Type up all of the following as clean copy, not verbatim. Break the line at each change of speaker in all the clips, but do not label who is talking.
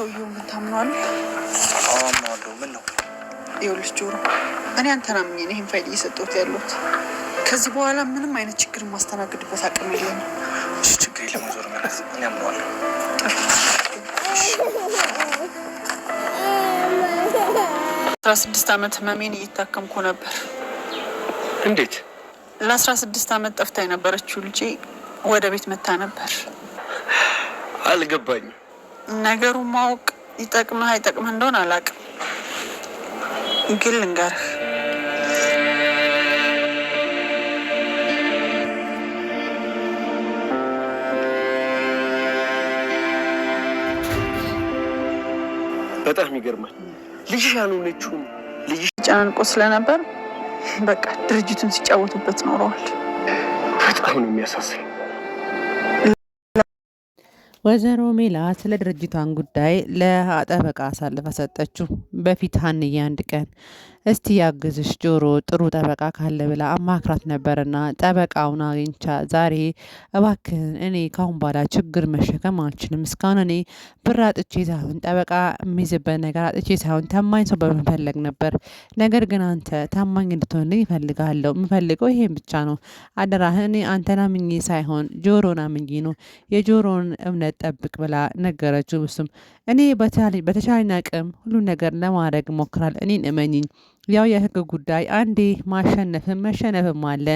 ሰውየው ምን ታምኗለህ?
አምናለሁ። ምን ነው?
ይኸውልሽ ጆሮ፣ እኔ አንተን አምኜ ነው ይሄን ፋይል እየሰጠሁት ያለሁት። ከዚህ በኋላ ምንም አይነት ችግር ማስተናገድበት አቅም የለኝም።
እሺ ችግር የለም ወይዘሮ ሜላት፣ እኔ አምነዋለሁ።
16 ዓመት ህመሜን እየታከምኩ ነበር።
እንዴት?
ለ16 ዓመት ጠፍታ የነበረችው ልጄ ወደ ቤት መታ ነበር።
አልገባኝም።
ነገሩን ማወቅ ይጠቅምህ አይጠቅምህ እንደሆነ አላውቅም፣ ግን ልንገርህ።
በጣም ይገርማል። ልጅሽ ያልሆነችውን ልጅሽ
ጨናንቆ ስለነበር በቃ ድርጅቱን ሲጫወቱበት ኖረዋል።
በጣም ነው የሚያሳዝነው።
ወይዘሮ ሜላት ስለ ድርጅቷን ጉዳይ ለጠበቃ አሳልፋ ሰጠችው። በፊት ሀንዬ አንድ ቀን እስቲ ያግዝሽ ጆሮ ጥሩ ጠበቃ ካለ ብላ አማክራት ነበርና ጠበቃውን አግኝቻ ዛሬ እባክህን እኔ ካሁን በኋላ ችግር መሸከም አልችልም። እስካሁን እኔ ብር አጥቼ ሳይሆን ጠበቃ የሚይዝበት ነገር አጥቼ ሳይሆን ታማኝ ሰው በመፈለግ ነበር። ነገር ግን አንተ ታማኝ እንድትሆንልኝ ይፈልጋለሁ። የምፈልገው ይሄን ብቻ ነው። አደራህን እኔ አንተን አምኜ ሳይሆን ጆሮን አምኜ ነው። የጆሮን እምነት ጠብቅ ብላ ነገረችው። እሱም እኔ በተቻለኝ አቅም ሁሉን ነገር ለማድረግ ሞክራል። እኔን እመኝኝ። ያው የህግ ጉዳይ አንዴ ማሸነፍም መሸነፍም አለ።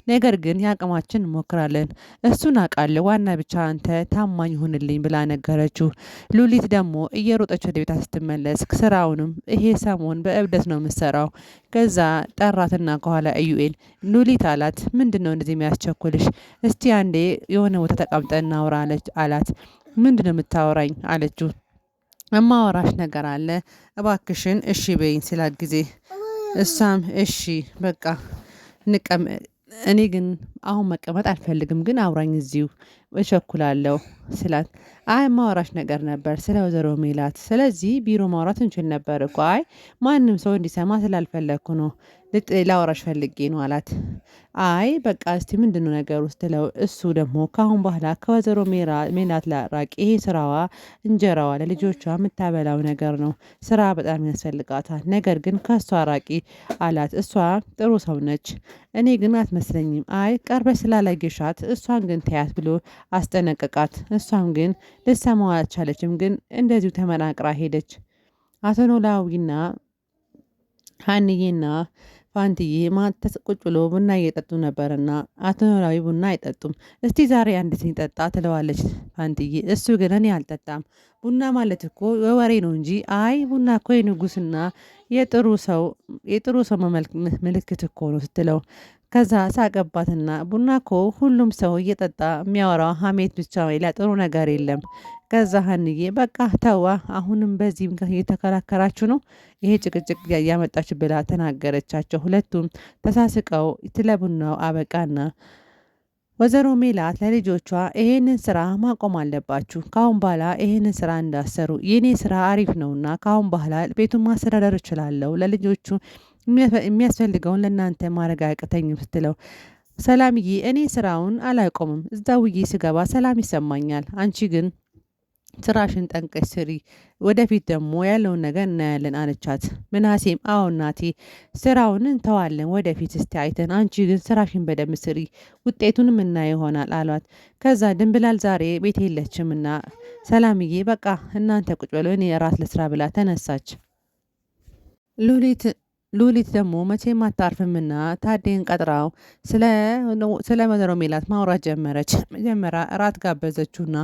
ነገር ግን የአቅማችን እንሞክራለን። እሱን አውቃለሁ። ዋና ብቻ አንተ ታማኝ ሁንልኝ ብላ ነገረችው። ሉሊት ደግሞ እየሮጠች ወደ ቤታ ስትመለስ ስራውንም ይሄ ሰሞን በእብደት ነው የምትሰራው። ከዛ ጠራትና ከኋላ ኢዩኤል ሉሊት አላት። ምንድን ነው እንደዚህ የሚያስቸኩልሽ? እስቲ አንዴ የሆነ ቦታ ተቀምጠን እናውራ አላት። ምንድን ነው የምታወራኝ አለችው። እማወራሽ ነገር አለ እባክሽን እሺ በይኝ ሲላት ጊዜ እሷም እሺ በቃ እኔ ግን አሁን መቀመጥ አልፈልግም፣ ግን አውራኝ እዚሁ እቸኩላለሁ ስላት አይ ማውራሽ ነገር ነበር ስለ ወይዘሮ ሜላት። ስለዚህ ቢሮ ማውራት እንችል ነበር እኮ። አይ ማንም ሰው እንዲሰማ ስላልፈለግኩ ነው ላወራሽ ፈልጌ ነው አላት። አይ በቃ እስቲ ምንድነው ነገር ውስጥ ለው እሱ ደግሞ ካሁን በኋላ ከወይዘሮ ሜላት ላራቂ። ይሄ ስራዋ እንጀራዋ ለልጆቿ የምታበላው ነገር ነው። ስራ በጣም ያስፈልጋታል። ነገር ግን ከእሷ ራቂ አላት። እሷ ጥሩ ሰው ነች፣ እኔ ግን አትመስለኝም። አይ ቀርበሽ ስላላየሻት እሷን ግን ተያት ብሎ አስጠነቀቃት። እሷም ግን ልትሰማው አልቻለችም። ግን እንደዚሁ ተመናቅራ ሄደች። አቶ ኖላዊና ሀንዬና ፋንትዬ ማታ ቁጭ ብሎ ቡና እየጠጡ ነበርና አቶ ኖላዊ ቡና አይጠጡም። እስቲ ዛሬ አንድ ሲኒ ጠጣ ትለዋለች ፋንትዬ። እሱ ግን እኔ አልጠጣም፣ ቡና ማለት እኮ የወሬ ነው እንጂ አይ ቡና እኮ የንጉስና የጥሩ ሰው ምልክት እኮ ነው ስትለው ከዛ ሳቀባትና ቡና እኮ ሁሉም ሰው እየጠጣ የሚያወራው ሀሜት ብቻ ሌላ ጥሩ ነገር የለም። ከዛ ሀንዬ በቃ ተዋ፣ አሁንም በዚህም እየተከራከራችሁ ነው ይሄ ጭቅጭቅ ያመጣች ብላ ተናገረቻቸው። ሁለቱም ተሳስቀው ስለቡናው አበቃና ወይዘሮ ሜላት ለልጆቿ ይሄንን ስራ ማቆም አለባችሁ፣ ካሁን በኋላ ይሄንን ስራ እንዳሰሩ፣ የኔ ስራ አሪፍ ነውና ካሁን በኋላ ቤቱን ማስተዳደር እችላለሁ፣ ለልጆቹ የሚያስፈልገውን ለእናንተ ማድረግ አያቅተኝም ስትለው ሰላምዬ እኔ ስራውን አላቆምም፣ እዛ ውዬ ስገባ ሰላም ይሰማኛል። አንቺ ግን ስራሽን ጠንቀሽ ስሪ፣ ወደፊት ደግሞ ያለውን ነገር እናያለን አለቻት። ምናሴም አዎ እናቴ ስራውን እንተዋለን ወደፊት እስቲ አይተን፣ አንቺ ግን ስራሽን በደንብ ስሪ፣ ውጤቱንም እናይ ይሆናል አሏት። ከዛ ድንብላል ዛሬ ቤት የለችምና ሰላምዬ በቃ እናንተ ቁጭ በሉ እኔ እራት ልስራ ብላ ተነሳች። ሉሊት ደግሞ መቼም አታርፍምና ታዴን ቀጥራው ስለ ወይዘሮ ሜላት ማውራት ጀመረች። መጀመሪያ እራት ጋበዘችውና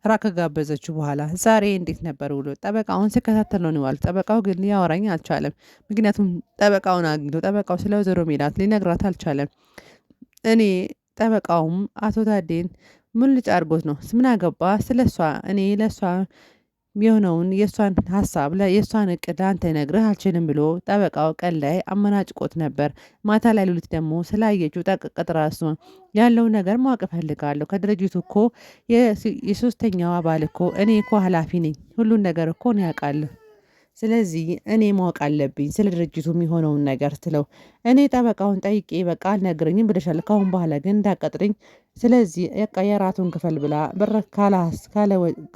እራት ከጋበዘችው በኋላ ዛሬ እንዴት ነበር ውሎ ጠበቃውን ሲከታተል ነው ይዋል። ጠበቃው ግን ሊያወራኝ አልቻለም። ምክንያቱም ጠበቃውን አግኝቶ ጠበቃው ስለ ወይዘሮ ሜላት ሊነግራት አልቻለም። እኔ ጠበቃውም አቶ ታዴን ሙልጭ አድርጎት ነው ምን አገባ ስለሷ፣ እኔ ለሷ የሆነውን የእሷን ሀሳብ የእሷን እቅድ ለአንተ ነግርህ አልችልም ብሎ ጠበቃው ቀን ላይ አመናጭቆት ነበር። ማታ ላይ ሉሊት ደግሞ ስላየችው ጠቅቅጥ ራሱ ያለውን ነገር ማወቅ እፈልጋለሁ። ከድርጅቱ እኮ የሶስተኛው አባል እኮ እኔ እኮ ኃላፊ ነኝ፣ ሁሉን ነገር እኮ ነው ያውቃለሁ ስለዚህ እኔ ማወቅ አለብኝ ስለ ድርጅቱ የሚሆነውን ነገር ስትለው እኔ ጠበቃውን ጠይቄ በቃ አልነግረኝም ብለሻል። ካሁን በኋላ ግን እንዳቀጥርኝ ስለዚህ በቃ የራቱን ክፈል ብላ ብር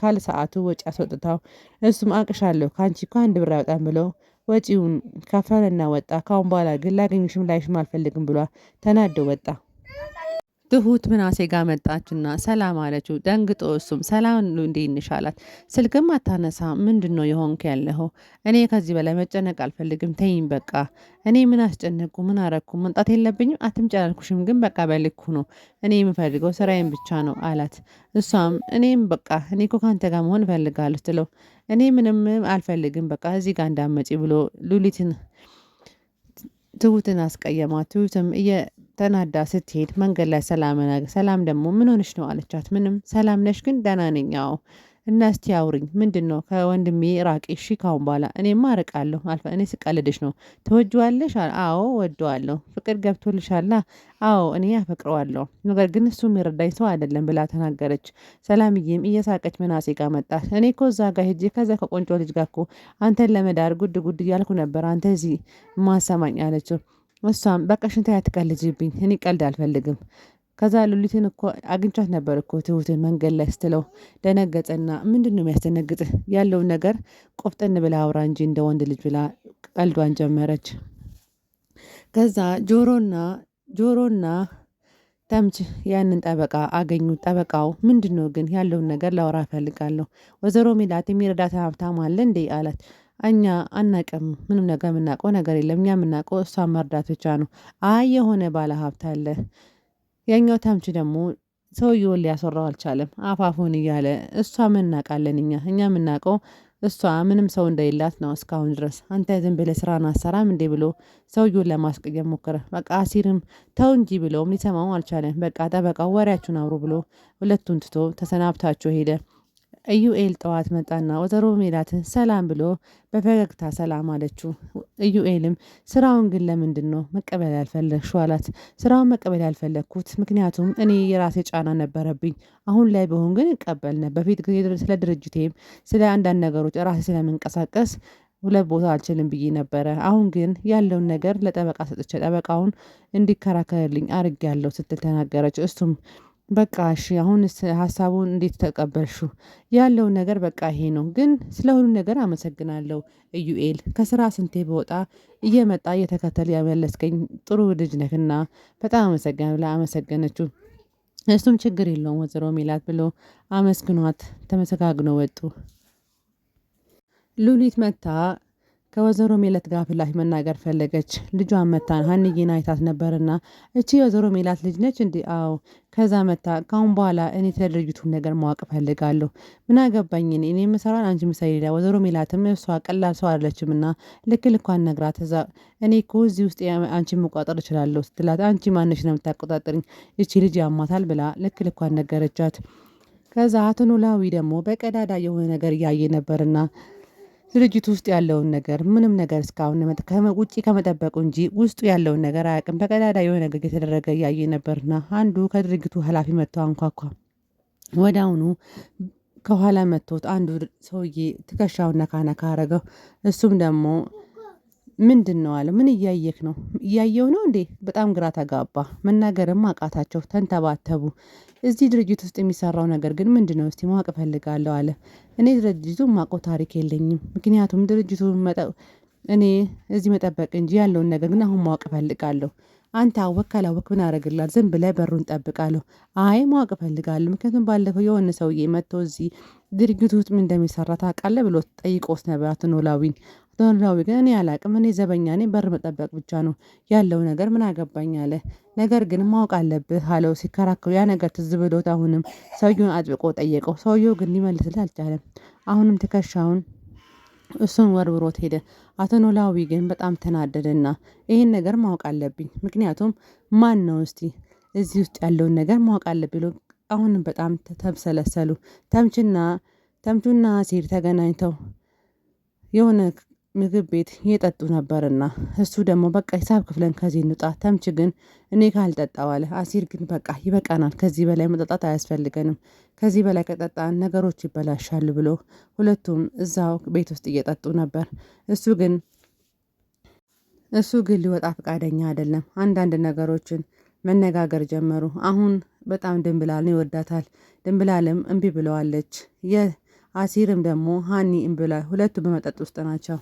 ካለ ሰዓቱ ወጪ አስወጥታው እሱም አቅሻለሁ ከአንቺ እኮ አንድ ብር አይወጣም ብለው ወጪውን ከፈለና ወጣ። ካሁን በኋላ ግን ላገኝሽም ላይሽም አልፈልግም ብሏ ተናዶ ወጣ። ትሁት ምናሴ ጋር መጣችና ሰላም አለችው። ደንግጦ እሱም ሰላም እንዴት ነሽ አላት። ስልክም አታነሳ። ምንድን ነው የሆንክ ያለኸው? እኔ ከዚህ በላይ መጨነቅ አልፈልግም ተይኝ በቃ። እኔ ምን አስጨነቁ? ምን አረኩ? መምጣት የለብኝም አትምጪ አላልኩሽም? ግን በቃ በልኩ ነው። እኔ የምፈልገው ስራዬን ብቻ ነው አላት። እሷም እኔም በቃ እኔ እኮ ካንተ ጋር መሆን እፈልጋለሁ ስትለው እኔ ምንም አልፈልግም በቃ እዚህ ጋር እንዳመጪ ብሎ ሉሊትን ትሁትን አስቀየማት። ትሁትም ተናዳ ስትሄድ መንገድ ላይ ሰላም ደግሞ ምን ሆነሽ ነው አለቻት። ምንም ሰላም ነሽ? ግን ደህና ነኝ። አዎ እና እስቲ አውሪኝ ምንድን ነው? ከወንድሜ ራቂ እሺ። ካሁን በኋላ እኔማ እርቃለሁ። እኔ ስቀልድሽ ነው። ትወጂዋለሽ? አዎ ወደዋለሁ። ፍቅር ገብቶልሻላ? አዎ እኔ አፈቅረዋለሁ። ነገር ግን እሱ የሚረዳኝ ሰው አይደለም ብላ ተናገረች። ሰላምዬም እየሳቀች ምናሴ ጋር መጣች። እኔ እኮ እዛ ጋር ሄጄ ከዛ ከቆንጮ ልጅ ጋር እኮ አንተን ለመዳር ጉድ ጉድ እያልኩ ነበር፣ አንተ እዚህ ማሰማኝ አለችው። እሷም በቃሽን ተይ አትቀልጂብኝ፣ እኔ ቀልድ አልፈልግም። ከዛ ሉሊትን እኮ አግኝቻት ነበር እኮ ትሁትን መንገድ ላይ ስትለው ደነገጠና ምንድን ነው የሚያስደነግጥህ? ያለውን ነገር ቆፍጠን ብላ አውራ እንጂ እንደ ወንድ ልጅ ብላ ቀልዷን ጀመረች። ከዛ ጆሮና ተምች ያንን ጠበቃ አገኙት። ጠበቃው ምንድን ነው ግን ያለውን ነገር ላውራ እፈልጋለሁ። ወይዘሮ ሜላት የሚረዳት ሀብታም አለ እንዴ አላት። እኛ አናቅም፣ ምንም ነገር የምናውቀው ነገር የለም። እኛ የምናውቀው እሷን መርዳት ብቻ ነው። አይ የሆነ ባለ ሀብት አለ። ያኛው ተምች ደግሞ ሰውየውን ሊያስወራው አልቻለም። አፋፉን እያለ እሷ ምን እናውቃለን? እኛ የምናውቀው እሷ ምንም ሰው እንደሌላት ነው እስካሁን ድረስ። አንተ ዝም ብለህ ስራን አሰራም እንዴ ብሎ ሰውየውን ለማስቀየም ሞከረ። በቃ አሲርም ተው እንጂ ብለውም ሊሰማው አልቻለም። በቃ ጠበቃው ወሬያችሁን አውሩ ብሎ ሁለቱን ትቶ ተሰናብታቸው ሄደ። ኢዩኤል ጠዋት መጣና ወይዘሮ ሜላትን ሰላም ብሎ በፈገግታ ሰላም አለችው። ኢዩኤልም ስራውን ግን ለምንድን ነው መቀበል ያልፈለግሽው አላት። ስራውን መቀበል ያልፈለግኩት ምክንያቱም እኔ የራሴ ጫና ነበረብኝ። አሁን ላይ በሆን ግን እቀበል ነበር። በፊት ስለ ድርጅቴም ስለ አንዳንድ ነገሮች ራሴ ስለምንቀሳቀስ ሁለት ቦታ አልችልም ብዬ ነበረ። አሁን ግን ያለውን ነገር ለጠበቃ ሰጥቼ ጠበቃውን እንዲከራከርልኝ አድርጌያለሁ ስትል ተናገረች። እሱም በቃ እሺ አሁን ሀሳቡን እንዴት ተቀበልሹ? ያለውን ነገር በቃ ይሄ ነው። ግን ስለ ሁሉ ነገር አመሰግናለሁ ኢዩኤል። ከስራ ስንቴ በወጣ እየመጣ እየተከተል ያመለስከኝ ጥሩ ልጅ ነህና በጣም አመሰግናለሁ ብላ አመሰገነችው። እሱም ችግር የለውም ወይዘሮ ሜላት ብሎ አመስግኗት ተመሰጋግነው ወጡ። ሉሊት መታ ከወይዘሮ ሜላት ጋር ፍላሽ መናገር ፈለገች። ልጇን መታ ሀንዬን አይታት ነበርና እቺ ወይዘሮ ሜላት ልጅ ነች እንዴ? አዎ። ከዛ መታ ካሁን በኋላ እኔ ስለ ድርጅቱን ነገር ማወቅ ፈልጋለሁ። ምን አገባኝ እኔ የምሰራውን አንቺ ምሳሌ ሌላ። ወይዘሮ ሜላትም እሷ ቀላል ሰው አይደለችምና ልክ ልኳን ነግራት እዛ እኔ እኮ እዚህ ውስጥ አንቺ መቆጣጠር እችላለሁ ስትላት አንቺ ማነሽ ነው የምታቆጣጠርኝ? እቺ ልጅ ያማታል ብላ ልክ ልኳን ነገረቻት። ከዛ አቶ ኖላዊ ደግሞ በቀዳዳ የሆነ ነገር እያየ ነበርና ድርጅቱ ውስጥ ያለውን ነገር ምንም ነገር እስካሁን ውጭ ከመጠበቁ እንጂ ውስጡ ያለውን ነገር አያውቅም። በቀዳዳ የሆነ ነገር የተደረገ እያየ ነበርና አንዱ ከድርጅቱ ኃላፊ መጥቶ አንኳኳ። ወዲያውኑ ከኋላ መጥቶት አንዱ ሰውዬ ትከሻውን ነካ ነካ አረገው። እሱም ደግሞ ምንድን ነው አለ። ምን እያየክ ነው? እያየው ነው እንዴ? በጣም ግራ ተጋባ። መናገርም አቃታቸው፣ ተንተባተቡ። እዚህ ድርጅት ውስጥ የሚሰራው ነገር ግን ምንድን ነው? እስቲ ማወቅ እፈልጋለሁ አለ። እኔ ድርጅቱ ማውቀው ታሪክ የለኝም። ምክንያቱም ድርጅቱ እኔ እዚህ መጠበቅ እንጂ ያለውን ነገር ግን አሁን ማወቅ እፈልጋለሁ። አንተ አወቅ ካላወቅ ምን አደርግልሃል? ዝም ብለህ በሩን ጠብቃለሁ። አይ ማወቅ እፈልጋለሁ። ምክንያቱም ባለፈው የሆነ ሰውዬ መጥቶ እዚህ ድርጅቱ ውስጥ ምን እንደሚሰራ ታውቃለህ ብሎ ጠይቆት ነበር አቶ ኖላዊን። አቶ ኖላዊ ግን እኔ አላቅም፣ እኔ ዘበኛ ነኝ፣ በር መጠበቅ ብቻ ነው ያለው ነገር ምን አገባኝ አለ። ነገር ግን ማወቅ አለብህ አለው። ሲከራከሩ ያ ነገር ትዝ ብሎት አሁንም ሰውየውን አጥብቆ ጠየቀው። ሰውየው ግን ሊመልስልህ አልቻለም። አሁንም ትከሻውን እሱን ወርውሮት ሄደ። አቶ ኖላዊ ግን በጣም ተናደደና ይህን ነገር ማወቅ አለብኝ፣ ምክንያቱም ማን ነው እስቲ እዚህ ውስጥ ያለውን ነገር ማወቅ አለብኝ ብሎ አሁንም በጣም ተብሰለሰሉ። ተምቹና አሲር ተገናኝተው የሆነ ምግብ ቤት እየጠጡ ነበርና እሱ ደግሞ በቃ ሂሳብ ክፍለን ከዚህ እንውጣ፣ ተምች ግን እኔ ካልጠጣው አለ። አሲር ግን በቃ ይበቃናል፣ ከዚህ በላይ መጠጣት አያስፈልገንም፣ ከዚህ በላይ ከጠጣን ነገሮች ይበላሻሉ ብሎ ሁለቱም እዛው ቤት ውስጥ እየጠጡ ነበር። እሱ ግን ሊወጣ ፈቃደኛ አይደለም። አንዳንድ ነገሮችን መነጋገር ጀመሩ። አሁን በጣም ድንብላልን ይወዳታል። ድንብላልም እምቢ ብለዋለች። የአሲርም ደግሞ ሀኒ እምቢ ብላ፣ ሁለቱ በመጠጥ ውስጥ ናቸው።